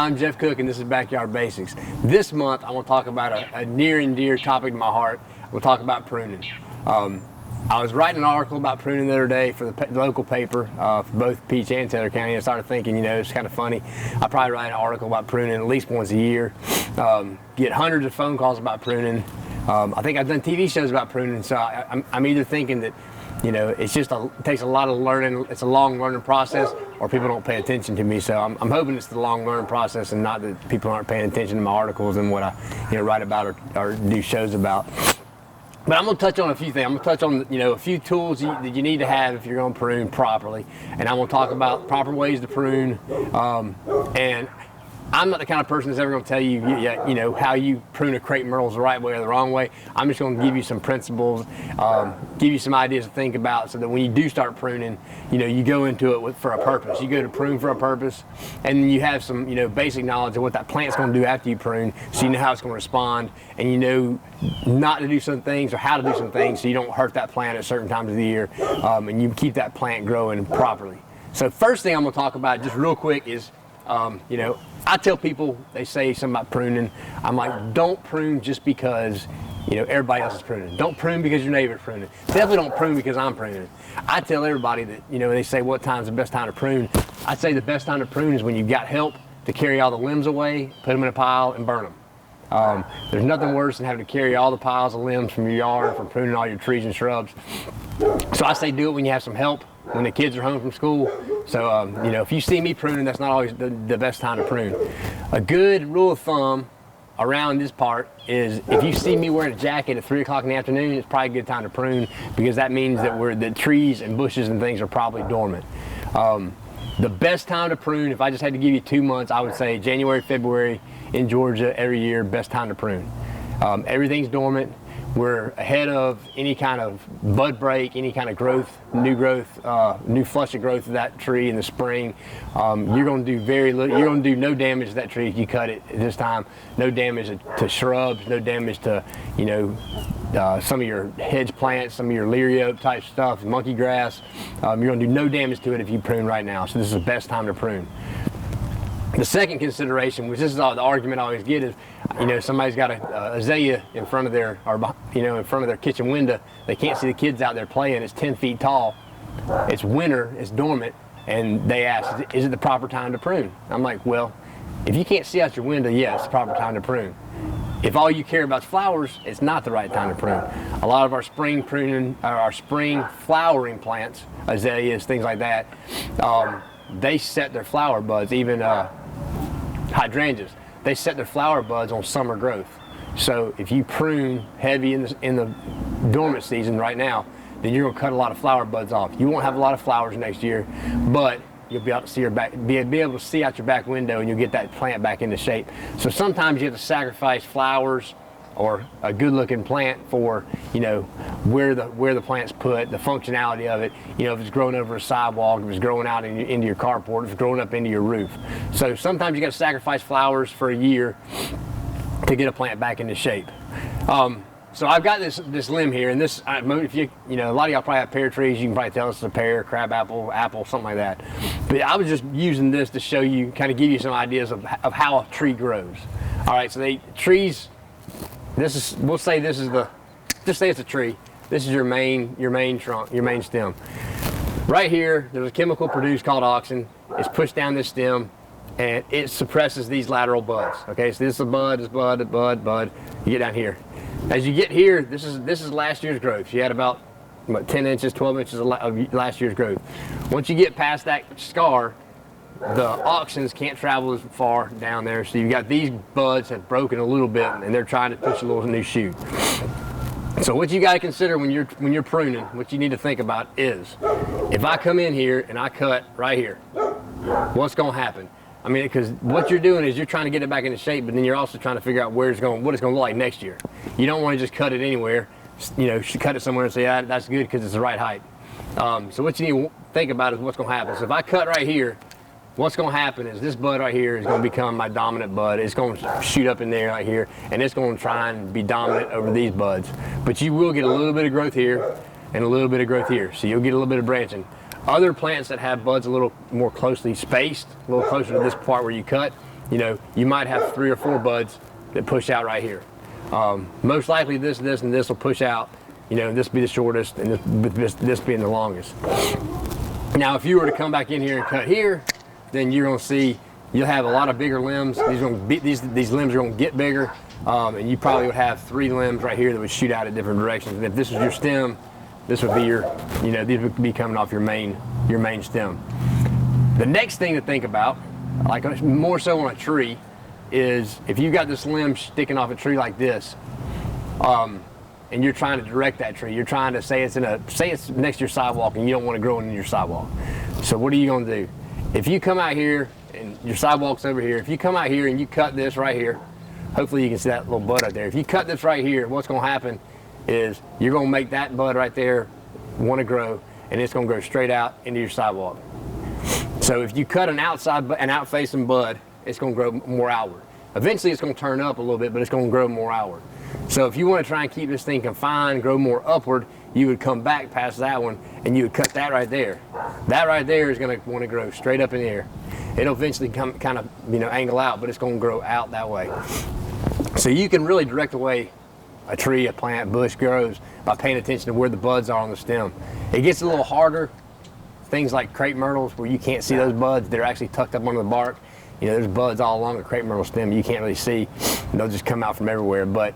I'm Jeff Cook, and this is Backyard Basics. This month, I want to talk about a near and dear topic to my heart. We'll talk about pruning. I was writing an article about pruning the other day for the local paper for both Peach and Taylor County. I started thinking, it's kind of funny. I probably write an article about pruning at least once a year. Get hundreds of phone calls about pruning. I think I've done TV shows about pruning, so I'm either thinking that it takes a lot of learning. It's a long learning process, or people don't pay attention to me. So I'm hoping it's the long learning process, and not that people aren't paying attention to my articles and what I write about or do shows about. But I'm going to touch on a few things. I'm going to touch on a few tools that you need to have if you're going to prune properly, and I'm going to talk about proper ways to prune. And I'm not the kind of person that's ever going to tell you, how you prune a crepe myrtle is the right way or the wrong way. I'm just going to give you some principles, give you some ideas to think about, so that when you do start pruning, you go into it for a purpose. You go to prune for a purpose, and you have some, basic knowledge of what that plant's going to do after you prune, so you know how it's going to respond, and you know not to do some things or how to do some things, so you don't hurt that plant at certain times of the year, and you keep that plant growing properly. So first thing I'm going to talk about just real quick is, I tell people, they say something about pruning. I'm like, don't prune just because, everybody else is pruning. Don't prune because your neighbor's pruning. Definitely don't prune because I'm pruning. I tell everybody that, they say what time's the best time to prune. I say the best time to prune is when you've got help to carry all the limbs away, put them in a pile, and burn them. There's nothing worse than having to carry all the piles of limbs from your yard, from pruning all your trees and shrubs. So I say do it when you have some help, when the kids are home from school. So, if you see me pruning, that's not always the best time to prune. A good rule of thumb around this part is if you see me wearing a jacket at 3 o'clock in the afternoon, it's probably a good time to prune, because that means that the trees and bushes and things are probably dormant. The best time to prune, if I just had to give you 2 months, I would say January, February in Georgia every year, best time to prune. Everything's dormant. We're ahead of any kind of bud break, any kind of growth, new flush of growth of that tree in the spring. You're going to do very little. You're going to do no damage to that tree if you cut it at this time. No damage to shrubs. No damage to some of your hedge plants, some of your leery oak type stuff, monkey grass. You're going to do no damage to it if you prune right now. So this is the best time to prune. The second consideration, which this is the argument I always get, is somebody's got a azalea in front of their in front of their kitchen window. They can't see the kids out there playing. It's 10 feet tall. It's winter. It's dormant, and they ask, "Is it the proper time to prune?" I'm like, well, if you can't see out your window, yeah, it's the proper time to prune. If all you care about is flowers, it's not the right time to prune. A lot of our spring pruning, our spring flowering plants, azaleas, things like that, they set their flower buds, even hydrangeas. They set their flower buds on summer growth. So if you prune heavy in the dormant season right now, then you're going to cut a lot of flower buds off. You won't have a lot of flowers next year, but you'll be able to see be able to see out your back window, and you'll get that plant back into shape. So sometimes you have to sacrifice flowers or a good-looking plant for where the plant's put, the functionality of it. If it's growing over a sidewalk, if it's growing out into your carport, if it's growing up into your roof. So sometimes you got to sacrifice flowers for a year to get a plant back into shape. So I've got this limb here, and this, if a lot of y'all probably have pear trees. You can probably tell it's a pear, crab apple, something like that. But I was just using this to show you, kind of give you some ideas of how a tree grows. All right, so trees. We'll say this is just say it's a tree. This is your main trunk, your main stem. Right here, there's a chemical produced called auxin. It's pushed down this stem, and it suppresses these lateral buds. Okay, so this is a bud, this bud. You get down here. As you get here, this is last year's growth. You had about 10 inches, 12 inches of last year's growth. Once you get past that scar, the auxins can't travel as far down there, so you've got these buds have broken a little bit, and they're trying to push a little new shoot. So what you got to consider when you're pruning, what you need to think about is, if I come in here and I cut right here, what's going to happen? Because what you're doing is you're trying to get it back into shape, but then you're also trying to figure out what it's going to look like next year. You don't want to just cut it anywhere. Cut it somewhere and say, that's good because it's the right height. So what you need to think about is what's going to happen. So if I cut right here, what's going to happen is this bud right here is going to become my dominant bud. It's going to shoot up in there right here, and it's going to try and be dominant over these buds. But you will get a little bit of growth here and a little bit of growth here. So you'll get a little bit of branching. Other plants that have buds a little more closely spaced, a little closer to this part where you cut, you know, you might have 3 or 4 buds that push out right here. Most likely this, and this will push out, you know, this be the shortest and this being the longest. Now, if you were to come back in here and cut here, then you're gonna see you'll have a lot of bigger limbs. These limbs are gonna get bigger, and you probably would have 3 limbs right here that would shoot out at different directions. And if this was your stem, this would be your, you know, these would be coming off your main stem. The next thing to think about, like more so on a tree, is if you got this limb sticking off a tree like this, and you're trying to direct that tree, you're trying to say it's next to your sidewalk and you don't want to grow it in your sidewalk. So what are you gonna do? If you come out here and your sidewalk's over here, if you come out here and you cut this right here, hopefully you can see that little bud right there. If you cut this right here, what's gonna happen is you're gonna make that bud right there want to grow, and it's gonna go straight out into your sidewalk. So if you cut an out-facing bud, it's gonna grow more outward. Eventually it's gonna turn up a little bit, but it's gonna grow more outward. So if you want to try and keep this thing confined, grow more upward, you would come back past that one and you would cut that right there. That right there is going to want to grow straight up in the air. It'll eventually come kind of, you know, angle out, but it's going to grow out that way. So you can really direct the way a tree, a plant, bush grows by paying attention to where the buds are on the stem. It gets a little harder. Things like crepe myrtles, where you can't see those buds, they're actually tucked up under the bark. You know, there's buds all along a crepe myrtle stem you can't really see. They'll just come out from everywhere, but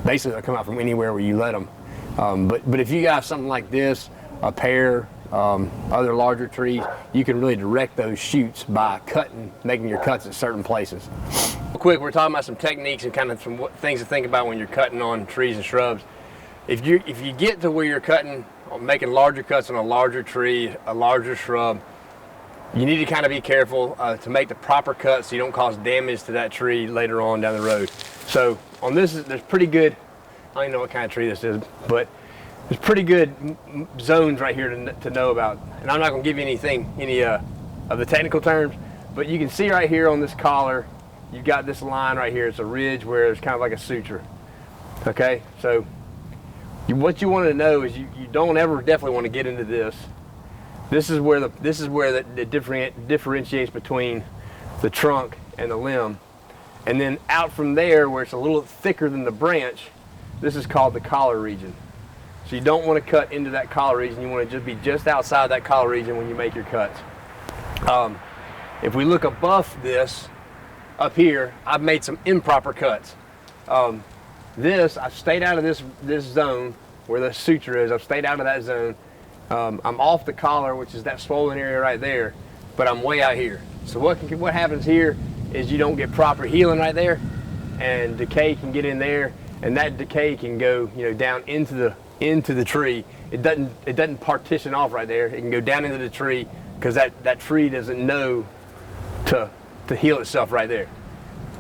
basically they'll come out from anywhere where you let them. But if you got something like this, a pear, other larger trees, you can really direct those shoots by making your cuts at certain places. Real quick, we're talking about some techniques and kind of some things to think about when you're cutting on trees and shrubs. If you get to where you're cutting, making larger cuts on a larger tree, a larger shrub, you need to kind of be careful to make the proper cut so you don't cause damage to that tree later on down the road. So on this, there's pretty good, I don't even know what kind of tree this is, but there's pretty good zones right here to know about. And I'm not going to give you any of the technical terms, but you can see right here on this collar, you've got this line right here. It's a ridge where it's kind of like a suture. Okay, so what you want to know is you don't ever definitely want to get into this. This is where it differentiates between the trunk and the limb. And then out from there, where it's a little thicker than the branch, this is called the collar region. So you don't want to cut into that collar region. You want to just be just outside that collar region when you make your cuts. If we look above this, up here, I've made some improper cuts. I've stayed out of this zone where the suture is. I've stayed out of that zone. I'm off the collar, which is that swollen area right there, but I'm way out here. So what happens here is you don't get proper healing right there, and decay can get in there, and that decay can go, you know, down into the tree. It doesn't partition off right there. It can go down into the tree because that tree doesn't know to heal itself right there.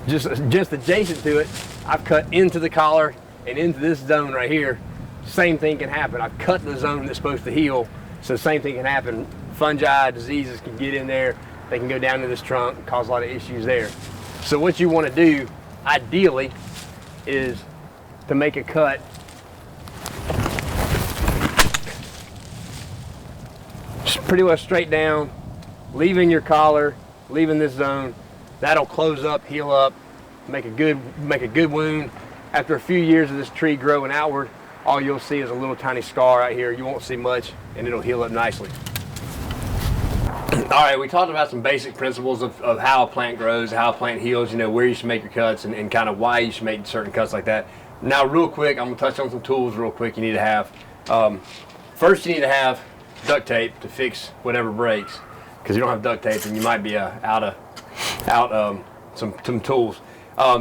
Just adjacent to it, I've cut into the collar and into this zone right here. Same thing can happen. I've cut the zone that's supposed to heal, so the same thing can happen. Fungi, diseases can get in there. They can go down to this trunk and cause a lot of issues there. So what you want to do, ideally, is to make a cut pretty well straight down, leaving your collar, leaving this zone. That'll close up, heal up, make a good wound. After a few years of this tree growing outward, all you'll see is a little tiny scar right here. You won't see much, and it'll heal up nicely. All right, we talked about some basic principles of how a plant grows, how a plant heals, you know, where you should make your cuts, and kind of why you should make certain cuts like that. Now, real quick, I'm gonna touch on some tools real quick you need to have. First, you need to have duct tape to fix whatever breaks, because you don't have duct tape and you might be out some tools.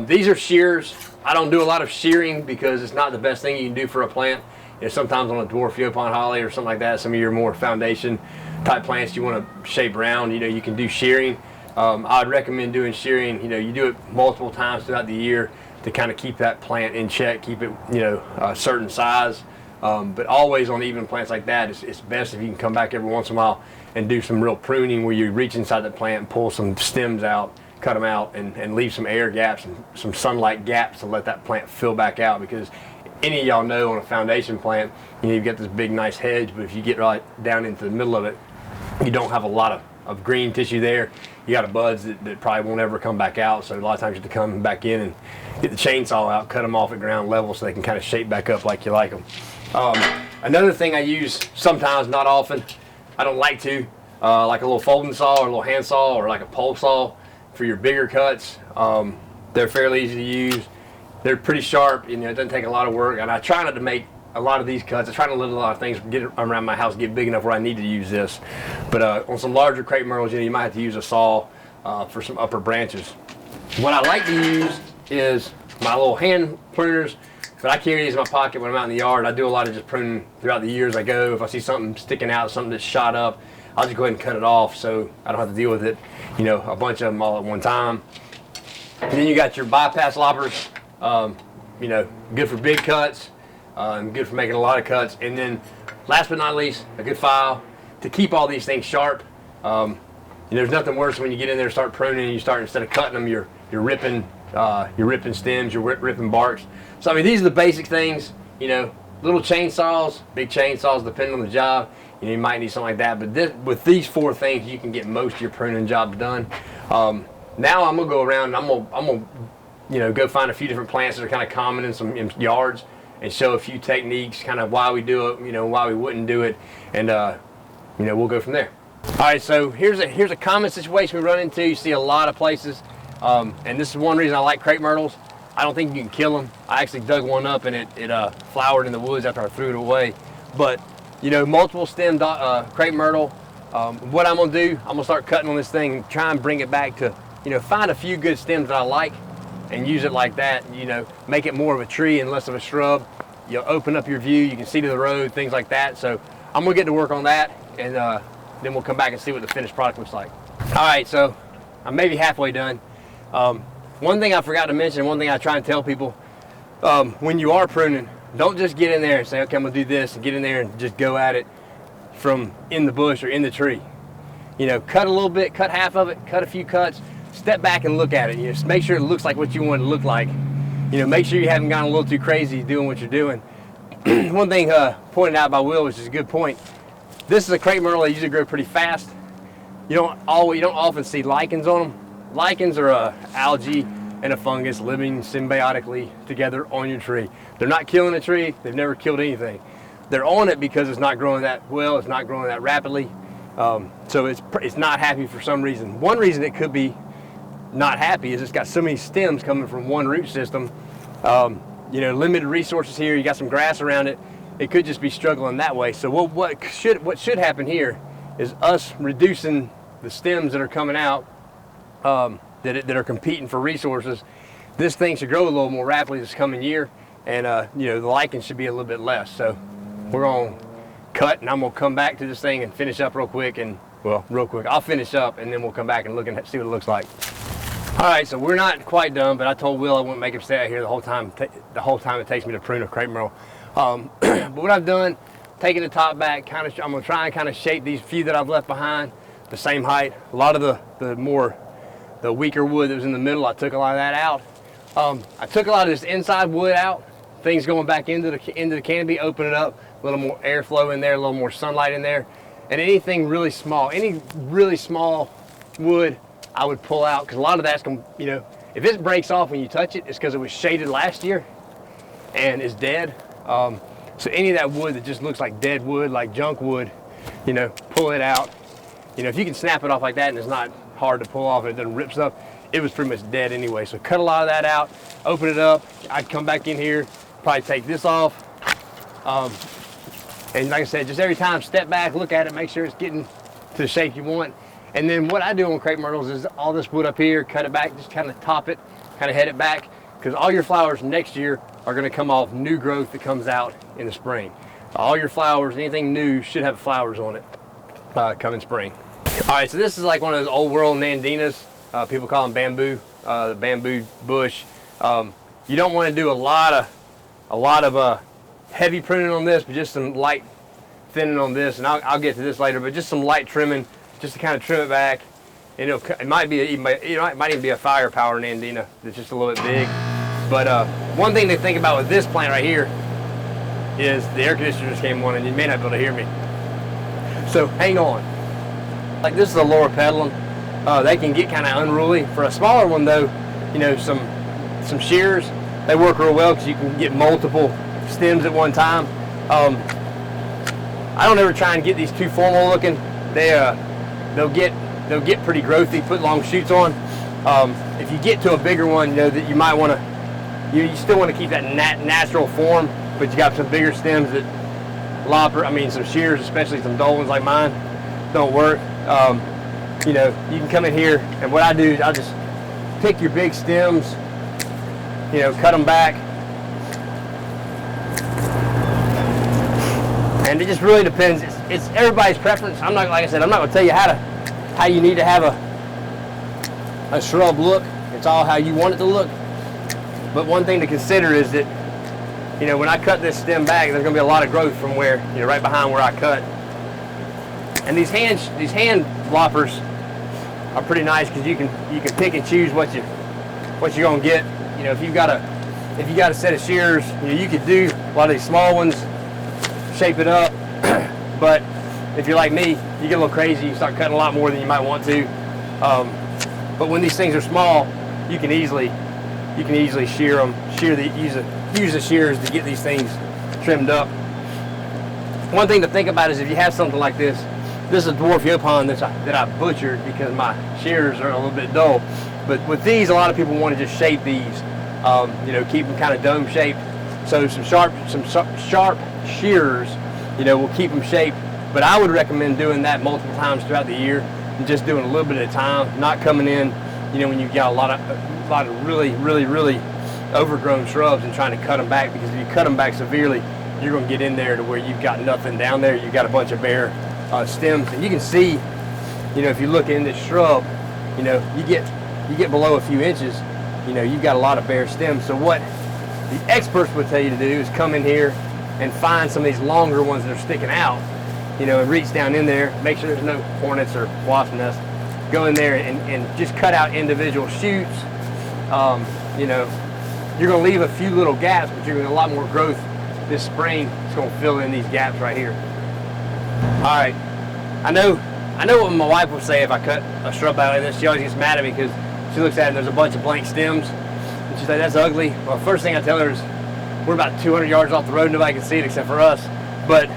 These are shears. I don't do a lot of shearing because it's not the best thing you can do for a plant. You know, sometimes on a dwarf Yopon holly or something like that, some of your more foundation type plants you want to shape round, you know, you can do shearing. I'd recommend doing shearing. You know, you do it multiple times throughout the year to kind of keep that plant in check, keep it, you know, a certain size. But always on even plants like that, it's best if you can come back every once in a while and do some real pruning where you reach inside the plant and pull some stems out, cut them out, and leave some air gaps and some sunlight gaps to let that plant fill back out. Because any of y'all know on a foundation plant, you know, you've got this big nice hedge, but if you get right down into the middle of it, you don't have a lot of green tissue there. You got buds that probably won't ever come back out, so a lot of times you have to come back in and get the chainsaw out, cut them off at ground level so they can kind of shape back up like you like them. Another thing I use sometimes, not often, I don't like to, like a little folding saw or a little hand saw or like a pole saw for your bigger cuts. They're fairly easy to use. They're pretty sharp, you know, it doesn't take a lot of work, and I try not to make a lot of these cuts. I try to let a lot of things get around my house get big enough where I need to use this. But on some larger crepe myrtles, you know, you might have to use a saw for some upper branches. What I like to use is my little hand pruners, but I carry these in my pocket when I'm out in the yard. I do a lot of just pruning throughout the year as I go. If I see something sticking out, something that's shot up, I'll just go ahead and cut it off so I don't have to deal with it, you know, a bunch of them all at one time. And then you got your bypass loppers, you know, good for big cuts. Good for making a lot of cuts. And then last but not least, a good file to keep all these things sharp. There's nothing worse when you get in there and start pruning and you start, instead of cutting them, you're ripping stems, you're ripping barks. So I mean, these are the basic things, you know, little chainsaws, big chainsaws depending on the job. You know, you might need something like that, but with these 4 things you can get most of your pruning jobs done. Now I'm gonna go around and I'm gonna you know, go find a few different plants that are kind of common in yards and show a few techniques, kind of why we do it, you know, why we wouldn't do it, and you know, we'll go from there. All right, so here's a common situation we run into. You see a lot of places, and this is one reason I like crepe myrtles. I don't think you can kill them. I actually dug one up and it flowered in the woods after I threw it away. But you know, multiple stem crepe myrtle. What I'm gonna do, I'm gonna start cutting on this thing and try and bring it back to, you know, find a few good stems that I like and use it like that, you know, make it more of a tree and less of a shrub. You'll open up your view, you can see to the road, things like that. So I'm gonna get to work on that, and then we'll come back and see what the finished product looks like. All right, so I'm maybe halfway done. One thing I forgot to mention, one thing I try and tell people, when you are pruning, don't just get in there and say, okay, I'm gonna do this, and get in there and just go at it from in the bush or in the tree. You know, cut a little bit, cut half of it, cut a few cuts, step back and look at it. You know, just make sure it looks like what you want it to look like. You know, make sure you haven't gone a little too crazy doing what you're doing. One thing pointed out by Will, which is a good point. This is a crepe myrtle that usually grow pretty fast. You don't often see lichens on them. Lichens are a algae and a fungus living symbiotically together on your tree. They're not killing a tree. They've never killed anything. They're on it because it's not growing that well. It's not growing that rapidly. So it's not happy for some reason. One reason it could be not happy is it's got so many stems coming from one root system. You know, limited resources here. You got some grass around it. It could just be struggling that way. So what should happen here is us reducing the stems that are coming out that are competing for resources. This thing should grow a little more rapidly this coming year, and you know, the lichens should be a little bit less. So we're gonna cut, and I'm gonna come back to this thing and finish up real quick. And well, real quick, I'll finish up, and then we'll come back and look and see what it looks like. All right, so we're not quite done, but I told Will I wouldn't make him stay out here the whole time it takes me to prune a crepe myrtle. But what I've done, taking the top back, I'm gonna try and kind of shape these few that I've left behind the same height. A lot of the weaker wood that was in the middle, I took a lot of that out. I took a lot of this inside wood out, things going back into the canopy, open it up, a little more airflow in there, a little more sunlight in there. And anything really small, any really small wood, I would pull out, because a lot of that's going, you know, if it breaks off when you touch it, it's because it was shaded last year and is dead. So any of that wood that just looks like dead wood, like junk wood, you know, pull it out. You know, if you can snap it off like that and it's not hard to pull off and it doesn't rip stuff, it was pretty much dead anyway. So cut a lot of that out, open it up. I'd come back in here, probably take this off. And like I said, just every time, step back, look at it, make sure it's getting to the shape you want. And then what I do on crepe myrtles is all this wood up here, cut it back, just kind of top it, kind of head it back, because all your flowers next year are going to come off new growth that comes out in the spring. All your flowers, anything new, should have flowers on it come in spring. All right, so this is like one of those old world nandinas. People call them bamboo, the bamboo bush. You don't want to do a lot of heavy pruning on this, but just some light thinning on this, and I'll get to this later, but just some light trimming, just to kind of trim it back. And it might even be a firepower nandina that's just a little bit big. But one thing to think about with this plant right here is the air conditioner just came on, and you may not be able to hear me. So hang on. Like this is a lower pedaling. They can get kind of unruly. For a smaller one though, you know, some shears, they work real well because you can get multiple stems at one time. I don't ever try and get these too formal looking. They'll get pretty growthy. Put long shoots on. If you get to a bigger one, you know that you might want to. You still want to keep that natural form, but you got some bigger stems that some shears, especially some dull ones like mine, don't work. You know, you can come in here, and what I do is I'll just pick your big stems, you know, cut them back, and it just really depends. It's everybody's preference. I'm not, like I said, I'm not going to tell you how you need to have a shrub look. It's all how you want it to look. But one thing to consider is that, you know, when I cut this stem back, there's going to be a lot of growth from where, you know, right behind where I cut. And these hand loppers are pretty nice because you can pick and choose what you're going to get. You know, if you got a set of shears, you know, you could do a lot of these small ones, shape it up. But if you're like me, you get a little crazy. You start cutting a lot more than you might want to. But when these things are small, you can easily shear them. Use the shears to get these things trimmed up. One thing to think about is if you have something like this. This is a dwarf yopon that I butchered because my shears are a little bit dull. But with these, a lot of people want to just shape these, you know, keep them kind of dome shaped. So some sharp shears, you know, will keep them shaped. But I would recommend doing that multiple times throughout the year and just doing a little bit at a time, not coming in, you know, when you've got a lot of really overgrown shrubs and trying to cut them back, because if you cut them back severely, you're going to get in there to where you've got nothing down there. You've got a bunch of bare stems, and you can see, you know, if you look in this shrub, you know, you get below a few inches, you know, you've got a lot of bare stems. So what the experts would tell you to do is come in here and find some of these longer ones that are sticking out, you know, and reach down in there, make sure there's no hornets or wasp nests. Go in there and just cut out individual shoots. You know, you're going to leave a few little gaps, but you're going to get a lot more growth this spring. It's going to fill in these gaps right here. All right, I know what my wife will say if I cut a shrub out like this. She always gets mad at me because she looks at it and there's a bunch of blank stems, and she's like, "That's ugly." Well, first thing I tell her is we're about 200 yards off the road, nobody can see it except for us. But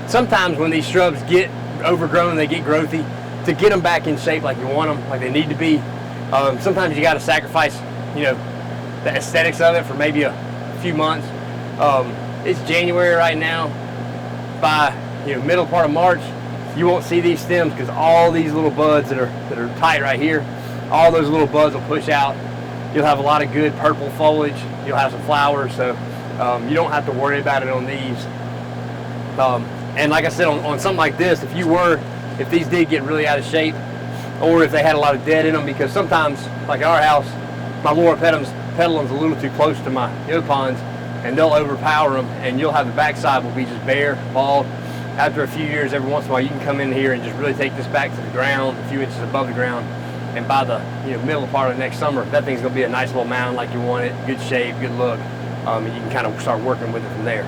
sometimes when these shrubs get overgrown and they get growthy, to get them back in shape like you want them, like they need to be, sometimes you got to sacrifice, you know, the aesthetics of it for maybe a few months. It's January right now. By, you know, middle part of March, you won't see these stems because all these little buds that are tight right here, all those little buds will push out. You'll have a lot of good purple foliage. You'll have some flowers, so you don't have to worry about it on these. And like I said, on something like this, if these did get really out of shape, or if they had a lot of dead in them, because sometimes, like at our house, my lower pedaling's a little too close to my yopons, and they'll overpower them, and you'll have the backside will be just bare, bald. After a few years, every once in a while, you can come in here and just really take this back to the ground, a few inches above the ground, and by the middle part of next summer, that thing's gonna be a nice little mound like you want it, good shape, good look, and you can kind of start working with it from there.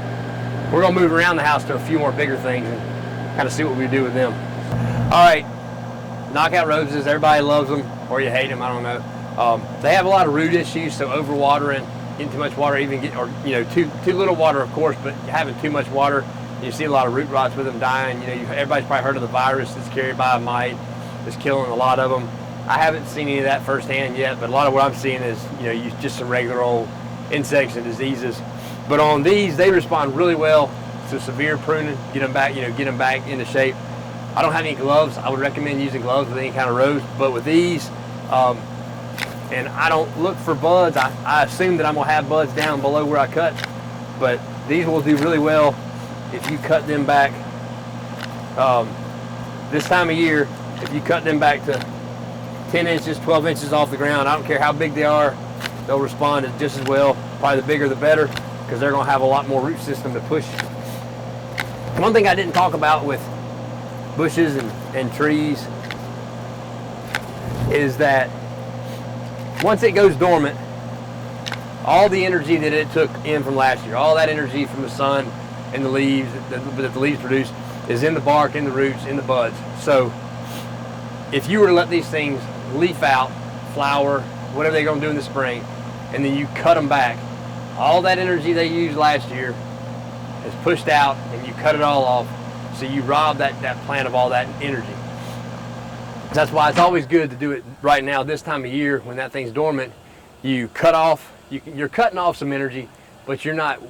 We're gonna move around the house to a few more bigger things and kind of see what we do with them. All right, knockout roses, everybody loves them, or you hate them, I don't know. They have a lot of root issues, so overwatering, getting too much water, too little water, of course, but having too much water, you see a lot of root rots with them dying. You know, everybody's probably heard of the virus that's carried by a mite that's killing a lot of them. I haven't seen any of that firsthand yet, but a lot of what I'm seeing is, just some regular old insects and diseases. But on these, they respond really well to severe pruning, get them back into shape. I don't have any gloves. I would recommend using gloves with any kind of rose, but with these, and I don't look for buds. I assume that I'm gonna have buds down below where I cut, but these will do really well if you cut them back this time of year. If you cut them back to 10 inches, 12 inches off the ground, I don't care how big they are, they'll respond just as well. Probably the bigger the better, because they're gonna have a lot more root system to push. One thing I didn't talk about with bushes and trees is that once it goes dormant, all the energy that it took in from last year, all that energy from the sun and the leaves that the leaves produce is in the bark, in the roots, in the buds. So if you were to let these things leaf out, flower, whatever they're going to do in the spring, and then you cut them back, all that energy they used last year is pushed out, and you cut it all off, so you rob that plant of all that energy. That's why it's always good to do it right now, this time of year, when that thing's dormant. You cut off, you're cutting off some energy, but you're not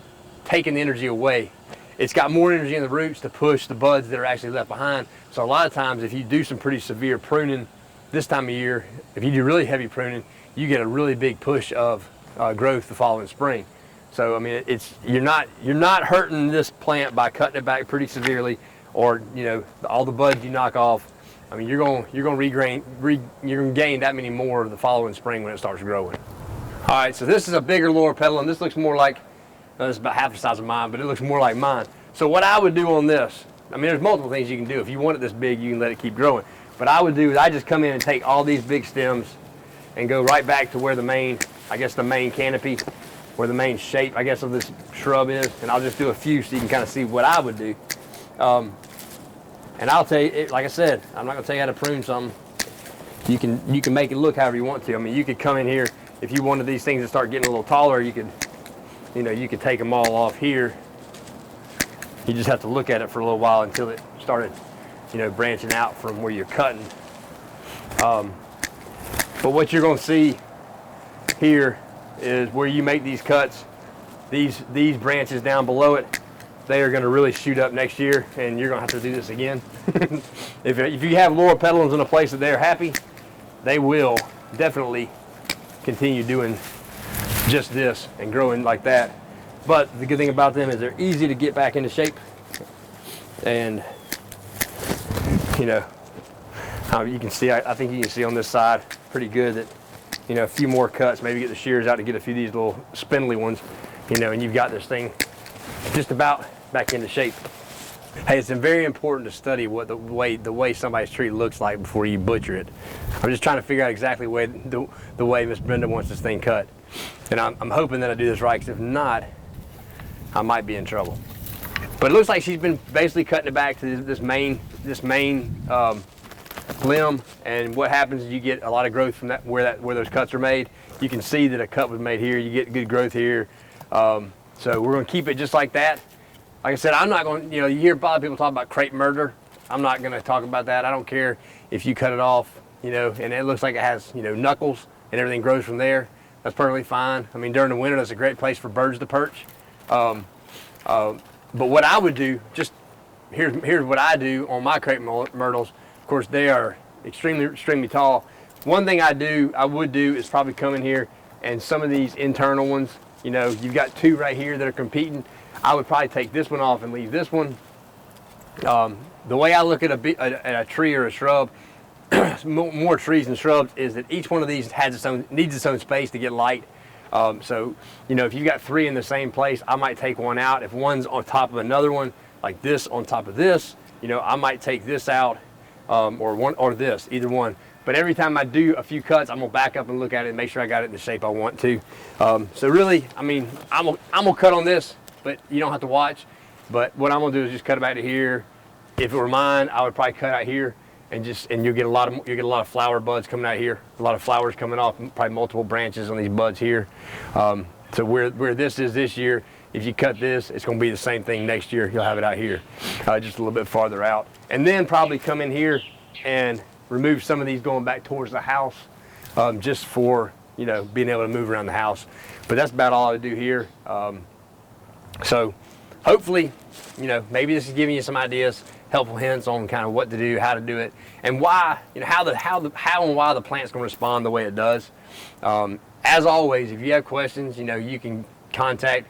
taking the energy away. It's got more energy in the roots to push the buds that are actually left behind. So a lot of times, if you do some pretty severe pruning this time of year, if you do really heavy pruning, you get a really big push of growth the following spring. So I mean, you're not hurting this plant by cutting it back pretty severely, or all the buds you knock off. I mean, you're going to gain that many more the following spring when it starts growing. All right, so this is a bigger lower petal, and this looks more like, this is about half the size of mine, but it looks more like mine. So what I would do on this, I mean, there's multiple things you can do. If you want it this big, you can let it keep growing. But I would do is I just come in and take all these big stems and go right back to where the main, I guess the main canopy, where the main shape, I guess, of this shrub is, and I'll just do a few so you can kind of see what I would do. And I'll tell you, like I said, I'm not going to tell you how to prune something. You can make it look however you want to. I mean, you could come in here, if you wanted these things to start getting a little taller, you could take them all off here. You just have to look at it for a little while until it started, branching out from where you're cutting. But what you're going to see here is where you make these cuts, these branches down below it, they are going to really shoot up next year, and you're going to have to do this again. If you have lower petalums in a place that they're happy, they will definitely continue doing just this and growing like that. But the good thing about them is they're easy to get back into shape, and you can see, I think you can see on this side pretty good that a few more cuts, maybe get the shears out to get a few of these little spindly ones, and you've got this thing just about back into shape. Hey, it's very important to study what the way somebody's tree looks like before you butcher it. I'm just trying to figure out exactly the way Miss Brenda wants this thing cut, and I'm hoping that I do this right, because if not, I might be in trouble. But it looks like she's been basically cutting it back to this main limb, and what happens is you get a lot of growth from where those cuts are made. You can see that a cut was made here. You get good growth here. So we're going to keep it just like that. Like I said, I'm not going to, you hear a lot of people talk about crepe murder. I'm not going to talk about that. I don't care if you cut it off, and it looks like it has, knuckles and everything grows from there. That's perfectly fine. I mean, during the winter, that's a great place for birds to perch. But what I would do, here's what I do on my crepe myrtles. Of course, they are extremely tall. One thing I would do is probably come in here, and some of these internal ones, you've got two right here that are competing. I would probably take this one off and leave this one. The way I look at a tree or a shrub, more trees than shrubs, is that each one of these needs its own space to get light. So, if you've got three in the same place, I might take one out. If one's on top of another one, like this on top of this, I might take this out, or this, either one. But every time I do a few cuts, I'm gonna back up and look at it and make sure I got it in the shape I want to. So really, I mean, I'm gonna cut on this, but you don't have to watch. But what I'm gonna do is just cut it back to here. If it were mine, I would probably cut out here, and you'll get a lot of flower buds coming out here, a lot of flowers coming off, probably multiple branches on these buds here. So where this is this year, if you cut this, it's going to be the same thing next year. You'll have it out here, just a little bit farther out, and then probably come in here and remove some of these going back towards the house, just for being able to move around the house. But that's about all I would do here. So hopefully, maybe this is giving you some ideas, helpful hints on kind of what to do, how to do it, and why, how and why the plant's going to respond the way it does. As always, if you have questions, you can contact,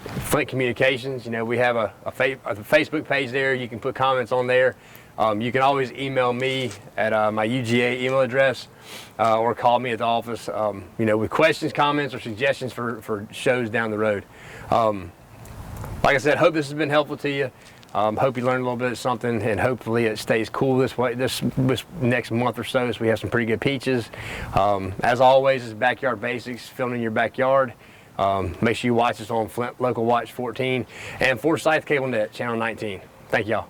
Flint Communications. We have a Facebook page there. You can put comments on there. You can always email me at my UGA email address, or call me at the office, with questions, comments, or suggestions for shows down the road. Like I said, hope this has been helpful to you. Hope you learned a little bit of something, and hopefully it stays cool this next month or so, we have some pretty good peaches. As always, it's Backyard Basics, filmed in your backyard. Make sure you watch us on Flint Local Watch 14 and Forsyth Cable Net, Channel 19. Thank y'all.